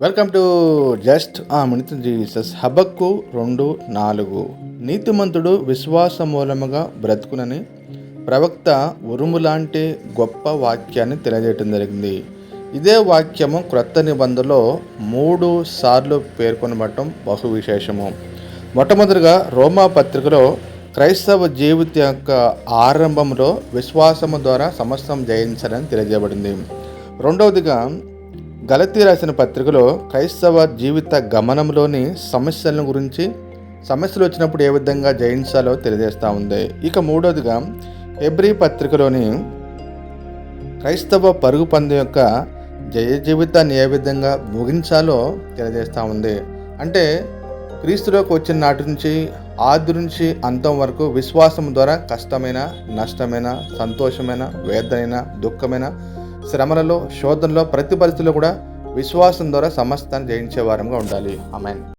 Welcome to just minute Jesus. Habakkuk 2:4. నీతిమంతుడు విశ్వాస మూలముగా బ్రతుకునని ప్రవక్త ఉరుములాంటి గొప్ప వాక్యాన్ని తెలియజేయటం జరిగింది. ఇదే వాక్యము క్రొత్త నిబంధనలో 3 సార్లు పేర్కొనబడటం బహు విశేషము. మొట్టమొదటిగా రోమా పత్రికలో క్రైస్తవ జీవిత యొక్క ఆరంభంలో విశ్వాసము ద్వారా సమస్తం జయించాలని తెలియజేయబడింది. రెండవదిగా గలతీ రాసిన పత్రికలో క్రైస్తవ జీవిత గమనంలోని సమస్యల గురించి, సమస్యలు వచ్చినప్పుడు ఏ విధంగా జయించాలో తెలియజేస్తూ ఉంది. ఇక మూడవదిగా హెబ్రీ పత్రికలోని క్రైస్తవ పరుగు పందెం యొక్క జయ జీవితాన్ని ఏ విధంగా ముగించాలో తెలియజేస్తూ ఉంది. అంటే క్రీస్తులోకి వచ్చిన నాటి నుంచి ఆది నుంచి అంతం వరకు విశ్వాసం ద్వారా కష్టమైన, నష్టమైన, సంతోషమైన, వేదనైన, దుఃఖమైన, శ్రమలలో, శోధనలో, ప్రతి పరిస్థితుల్లో కూడా విశ్వాసం ద్వారా సమస్తాన్ని జయించే వారంగా ఉండాలి. ఆమేన్.